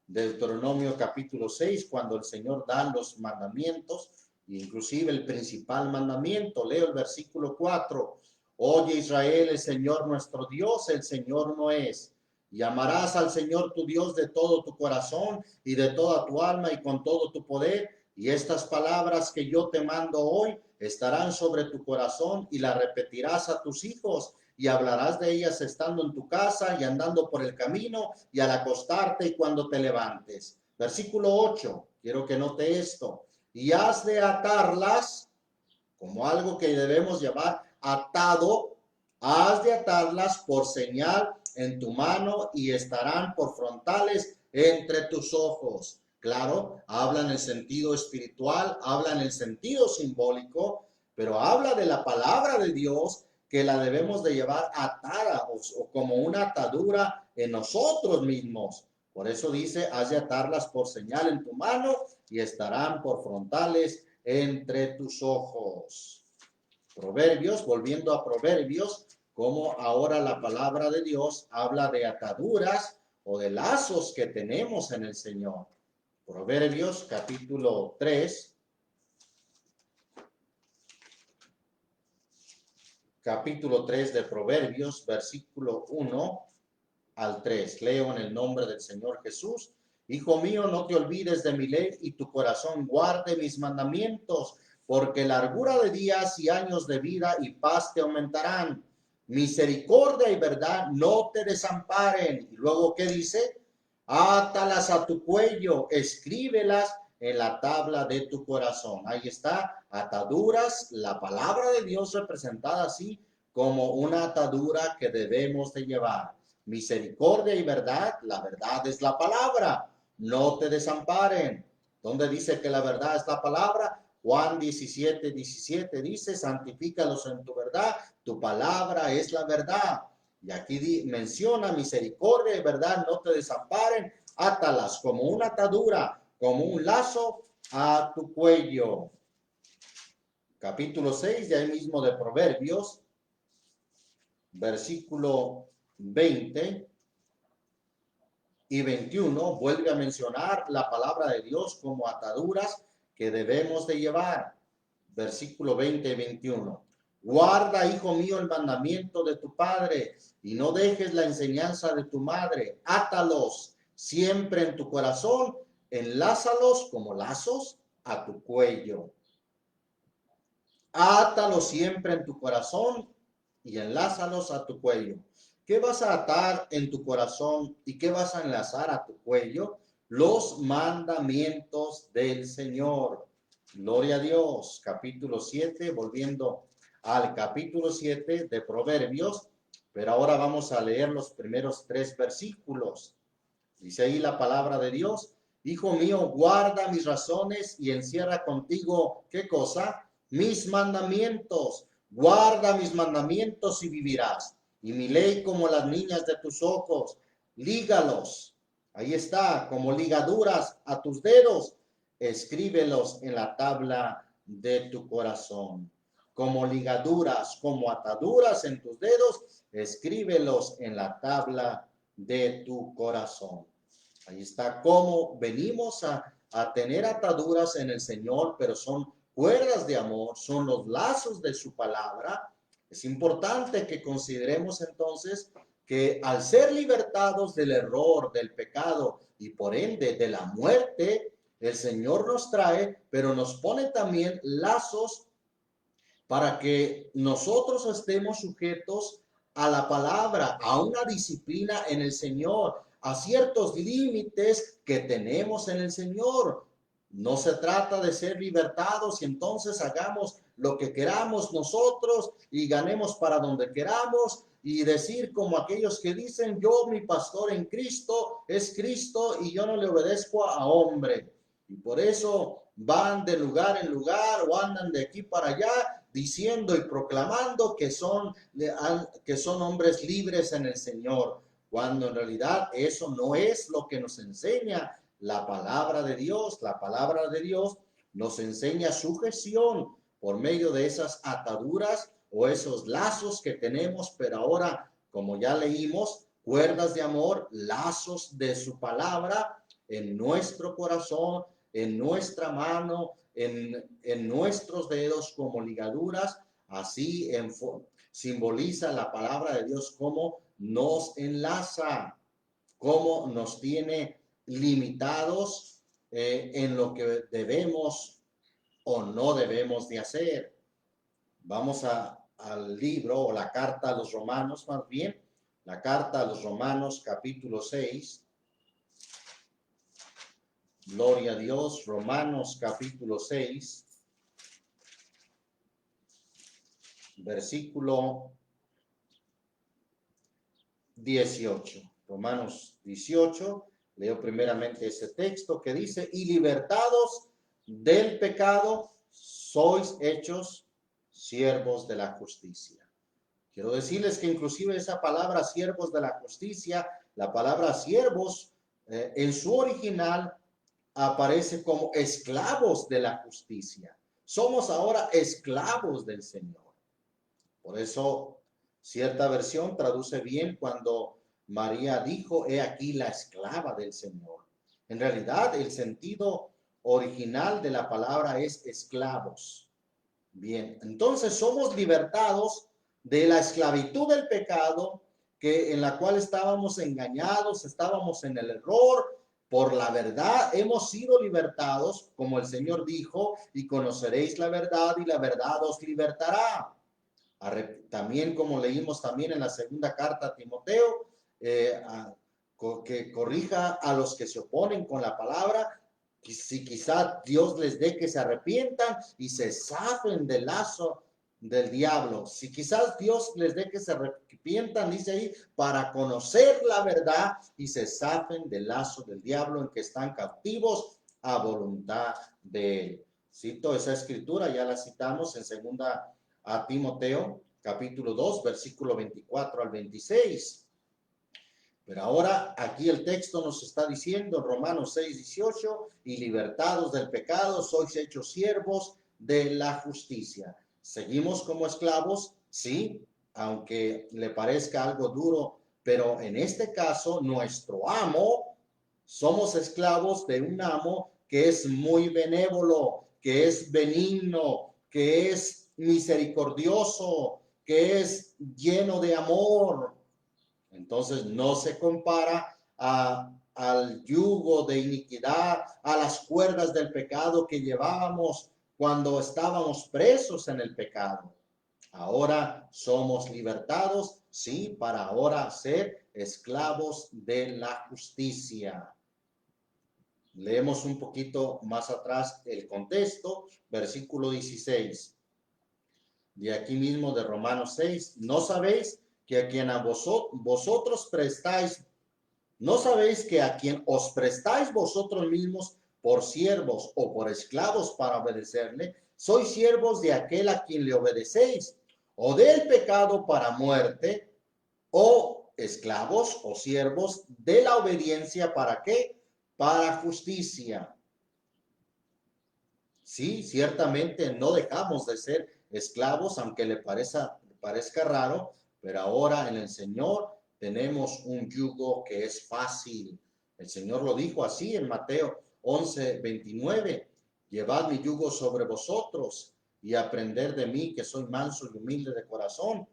Deuteronomio capítulo 6, cuando el Señor da los mandamientos, inclusive el principal mandamiento. Leo el versículo 4. Oye Israel, el Señor nuestro Dios, el Señor no es. Y amarás al Señor tu Dios de todo tu corazón y de toda tu alma y con todo tu poder. Y estas palabras que yo te mando hoy estarán sobre tu corazón y las repetirás a tus hijos y hablarás de ellas estando en tu casa y andando por el camino y al acostarte y cuando te levantes. Versículo 8, quiero que note esto. Y has de atarlas como algo que debemos llamar atado, has de atarlas por señal en tu mano y estarán por frontales entre tus ojos. Claro, habla en el sentido espiritual, habla en el sentido simbólico, pero habla de la palabra de Dios que la debemos de llevar atada o como una atadura en nosotros mismos. Por eso dice, has de atarlas por señal en tu mano y estarán por frontales entre tus ojos. Proverbios, volviendo a Proverbios, como ahora la palabra de Dios habla de ataduras o de lazos que tenemos en el Señor. Proverbios capítulo 3. Capítulo 3 de Proverbios, versículo 1 al 3. Leo en el nombre del Señor Jesús. Hijo mío, no te olvides de mi ley y tu corazón guarde mis mandamientos, porque largura de días y años de vida y paz te aumentarán. Misericordia y verdad no te desamparen. Y luego, ¿qué dice? Átalas a tu cuello, escríbelas en la tabla de tu corazón. Ahí está, ataduras, la palabra de Dios representada así como una atadura que debemos de llevar. Misericordia y verdad, la verdad es la palabra, no te desamparen. ¿Dónde dice que la verdad es la palabra? Juan 17, 17 dice, santifícalos en tu verdad, tu palabra es la verdad. Y aquí menciona misericordia y verdad, no te desamparen, átalas como una atadura, como un lazo a tu cuello. Capítulo 6, de ahí mismo de Proverbios, versículo 20 y 21, vuelve a mencionar la palabra de Dios como ataduras que debemos de llevar. Versículo 20 y 21. Guarda, hijo mío, el mandamiento de tu padre y no dejes la enseñanza de tu madre. Átalos siempre en tu corazón, enlázalos como lazos a tu cuello. Átalos siempre en tu corazón y enlázalos a tu cuello. ¿Qué vas a atar en tu corazón y qué vas a enlazar a tu cuello? Los mandamientos del Señor. Gloria a Dios. Capítulo 7, volviendo al capítulo 7 de Proverbios, pero ahora vamos a leer los primeros 3 versículos. Dice ahí la palabra de Dios. Hijo mío, guarda mis razones y encierra contigo, ¿qué cosa? Mis mandamientos. Guarda mis mandamientos y vivirás. Y mi ley como las niñas de tus ojos. Lígalos. Ahí está, como ligaduras a tus dedos. Escríbelos en la tabla de tu corazón. Como ligaduras, como ataduras en tus dedos, escríbelos en la tabla de tu corazón. Ahí está cómo venimos a tener ataduras en el Señor, pero son cuerdas de amor, son los lazos de su palabra. Es importante que consideremos entonces que al ser libertados del error, del pecado y por ende de la muerte, el Señor nos trae, pero nos pone también lazos para que nosotros estemos sujetos a la palabra, a una disciplina en el Señor, a ciertos límites que tenemos en el Señor. No se trata de ser libertados y entonces hagamos lo que queramos nosotros y ganemos para donde queramos y decir como aquellos que dicen, yo mi pastor en Cristo es Cristo y yo no le obedezco a hombre. Y por eso van de lugar en lugar o andan de aquí para allá diciendo y proclamando que son hombres libres en el Señor, cuando en realidad eso no es lo que nos enseña la palabra de Dios. La palabra de Dios nos enseña sujeción por medio de esas ataduras o esos lazos que tenemos, pero ahora, como ya leímos, cuerdas de amor, lazos de su palabra en nuestro corazón, en nuestra mano, en nuestros dedos como ligaduras, así simboliza la palabra de Dios como nos enlaza, como nos tiene limitados en lo que debemos o no debemos de hacer. Vamos al libro o la carta a los Romanos, más bien, la carta a los Romanos capítulo 6. Gloria a Dios, Romanos capítulo 6, versículo 18. Romanos 18, leo primeramente ese texto que dice, y libertados del pecado, sois hechos siervos de la justicia. Quiero decirles que inclusive esa palabra siervos de la justicia, la palabra siervos en su original aparece como esclavos de la justicia. Somos ahora esclavos del Señor. Por eso cierta versión traduce bien cuando María dijo, he aquí la esclava del Señor. En realidad el sentido original de la palabra es esclavos. Bien, entonces somos libertados de la esclavitud del pecado en la cual estábamos engañados, estábamos en el error. Por la verdad hemos sido libertados, como el Señor dijo, y conoceréis la verdad y la verdad os libertará. También como leímos también en la segunda carta a Timoteo, que corrija a los que se oponen con la palabra, si quizá Dios les dé que se arrepientan y se zafen del lazo del diablo. Si quizás Dios les dé que se arrepientan, dice ahí, para conocer la verdad y se zafen del lazo del diablo en que están cautivos a voluntad de él. Cito esa escritura, ya la citamos en segunda a Timoteo, capítulo 2, versículo 24 al 26. Pero ahora aquí el texto nos está diciendo, Romanos 6, 18, y libertados del pecado, sois hechos siervos de la justicia. ¿Seguimos como esclavos? Sí, aunque le parezca algo duro, pero en este caso nuestro amo, somos esclavos de un amo que es muy benévolo, que es benigno, que es misericordioso, que es lleno de amor. Entonces no se compara al yugo de iniquidad, a las cuerdas del pecado que llevábamos cuando estábamos presos en el pecado. Ahora somos libertados, sí, para ahora ser esclavos de la justicia. Leemos un poquito más atrás el contexto, versículo 16. De aquí mismo de Romanos 6, ¿no sabéis que a quien a vosotros prestáis, no sabéis que a quien os prestáis vosotros mismos por siervos o por esclavos para obedecerle, sois siervos de aquel a quien le obedecéis, o del pecado para muerte, o esclavos o siervos de la obediencia para qué? Para justicia. Sí, ciertamente no dejamos de ser esclavos, aunque le parezca raro, pero ahora en el Señor tenemos un yugo que es fácil. El Señor lo dijo así en Mateo 11, 29. Llevad mi yugo sobre vosotros y aprender de mí, que soy manso y humilde de corazón,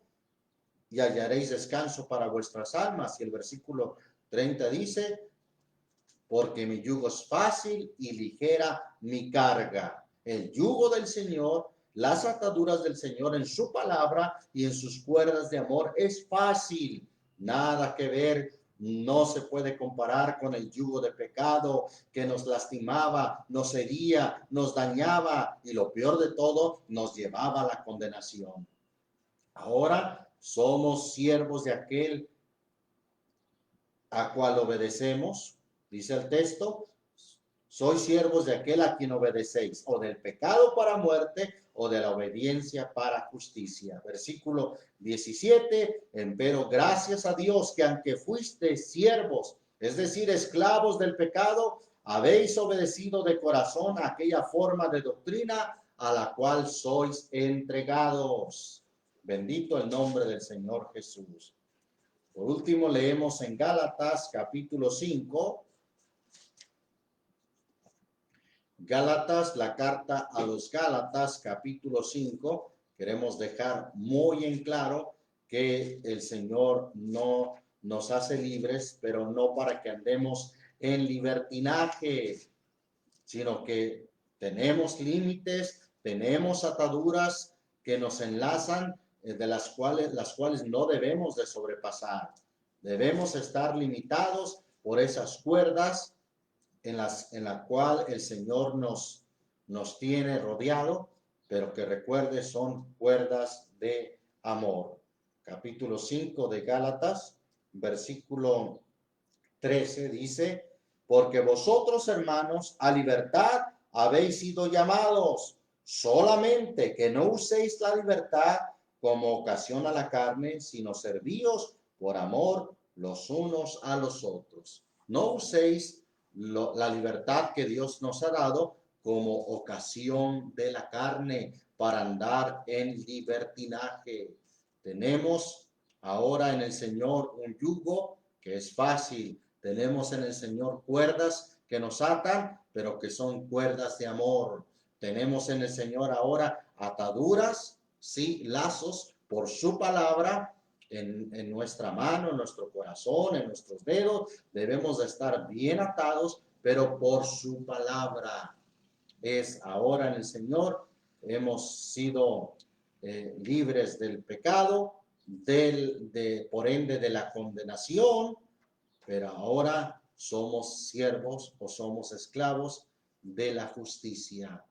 y hallaréis descanso para vuestras almas. Y el versículo 30 dice, porque mi yugo es fácil y ligera mi carga. El yugo del Señor, las ataduras del Señor en su palabra y en sus cuerdas de amor es fácil. Nada que ver, no se puede comparar con el yugo de pecado que nos lastimaba, nos hería, nos dañaba y lo peor de todo, nos llevaba a la condenación. Ahora somos siervos de aquel a cual obedecemos, dice el texto, sois siervos de aquel a quien obedecéis, o del pecado para muerte, o de la obediencia para justicia. Versículo 17, empero gracias a Dios que aunque fuisteis siervos, es decir, esclavos del pecado, habéis obedecido de corazón a aquella forma de doctrina a la cual sois entregados. Bendito el nombre del Señor Jesús. Por último, leemos en Gálatas capítulo 5. Gálatas, la carta a los Gálatas capítulo 5. Queremos dejar muy en claro que el Señor no nos hace libres, pero no para que andemos en libertinaje, sino que tenemos límites, tenemos ataduras que nos enlazan, de las cuales no debemos de sobrepasar. Debemos estar limitados por esas cuerdas en la cual el Señor nos tiene rodeado, pero que recuerde son cuerdas de amor. Capítulo 5 de Gálatas, versículo 13 dice: porque vosotros, hermanos, a libertad habéis sido llamados, solamente que no uséis la libertad como ocasión a la carne, sino servíos por amor los unos a los otros. No uséis la libertad que Dios nos ha dado como ocasión de la carne para andar en libertinaje. Tenemos ahora en el Señor un yugo que es fácil. Tenemos en el Señor cuerdas que nos atan, pero que son cuerdas de amor. Tenemos en el Señor ahora ataduras, sí, lazos por su palabra en nuestra mano, en nuestro corazón, en nuestros dedos. Debemos de estar bien atados, pero por su palabra. Es ahora en el Señor, hemos sido libres del pecado, por ende de la condenación, pero ahora somos siervos o somos esclavos de la justicia.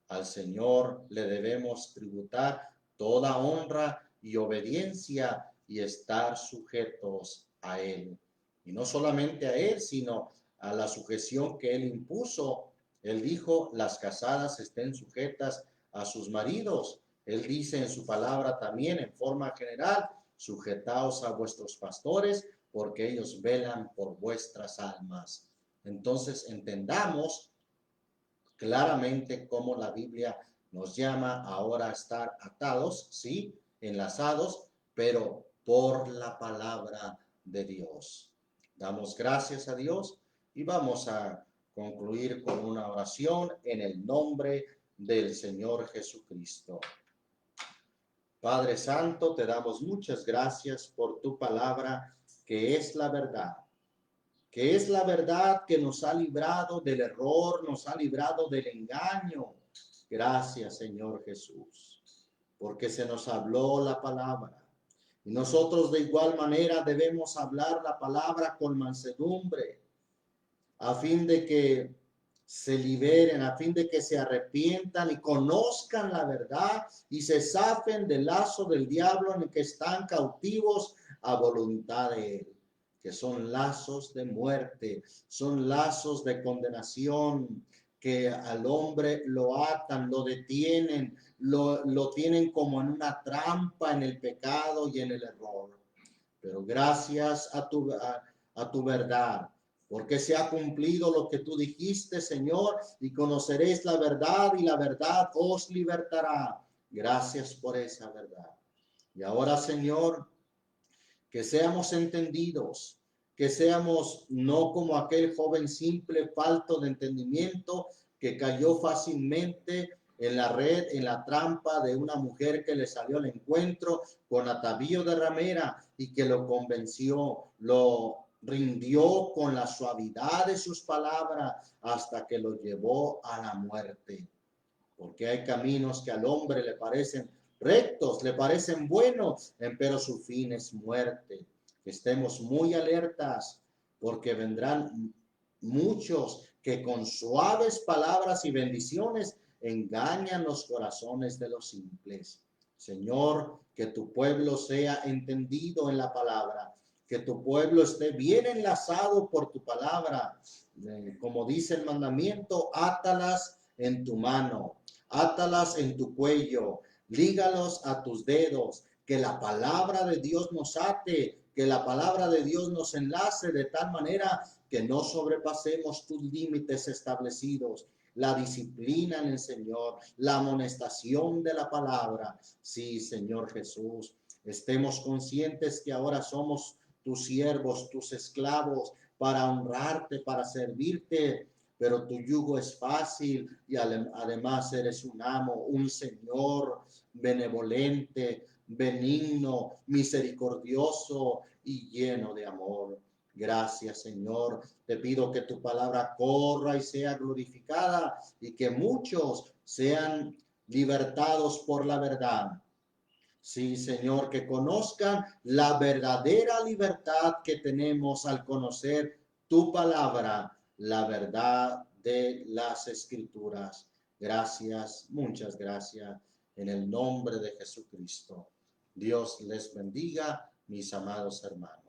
Al Señor le debemos tributar toda honra y obediencia y estar sujetos a Él. Y no solamente a Él, sino a la sujeción que Él impuso. Él dijo: las casadas estén sujetas a sus maridos. Él dice en su palabra también, en forma general: sujetaos a vuestros pastores, porque ellos velan por vuestras almas. Entonces entendamos claramente cómo la Biblia nos llama ahora a estar atados, sí, enlazados, pero por la palabra de Dios. Damos gracias a Dios y vamos a concluir con una oración en el nombre del Señor Jesucristo. Padre Santo, te damos muchas gracias por tu palabra, que es la verdad, que nos ha librado del error, nos ha librado del engaño. Gracias, Señor Jesús, porque se nos habló la palabra. Y nosotros de igual manera debemos hablar la palabra con mansedumbre, a fin de que se liberen, a fin de que se arrepientan y conozcan la verdad y se zafen del lazo del diablo en el que están cautivos a voluntad de él, que son lazos de muerte, son lazos de condenación, que al hombre lo atan, lo detienen, lo tienen como en una trampa en el pecado y en el error. Pero gracias a tu verdad, porque se ha cumplido lo que tú dijiste, Señor, y conoceréis la verdad y la verdad os libertará. Gracias por esa verdad. Y ahora, Señor, que seamos entendidos, que seamos no como aquel joven simple, falto de entendimiento, que cayó fácilmente en la red, en la trampa de una mujer que le salió al encuentro con atavío de ramera y que lo convenció, lo rindió con la suavidad de sus palabras hasta que lo llevó a la muerte. Porque hay caminos que al hombre le parecen rectos, le parecen buenos, pero su fin es muerte. Que estemos muy alertas, porque vendrán muchos que con suaves palabras y bendiciones engañan los corazones de los simples. Señor, que tu pueblo sea entendido en la palabra, que tu pueblo esté bien enlazado por tu palabra. Como dice el mandamiento, átalas en tu mano, átalas en tu cuello, lígalos a tus dedos, que la palabra de Dios nos ate, que la palabra de Dios nos enlace de tal manera que no sobrepasemos tus límites establecidos, la disciplina en el Señor, la amonestación de la palabra. Sí, Señor Jesús, estemos conscientes que ahora somos tus siervos, tus esclavos, para honrarte, para servirte, pero tu yugo es fácil y además eres un amo, un Señor benevolente, benigno, misericordioso y lleno de amor. Gracias, Señor. Te pido que tu palabra corra y sea glorificada y que muchos sean libertados por la verdad. Sí, Señor, que conozcan la verdadera libertad que tenemos al conocer tu palabra, la verdad de las Escrituras. Gracias, muchas gracias, en el nombre de Jesucristo. Dios les bendiga, mis amados hermanos.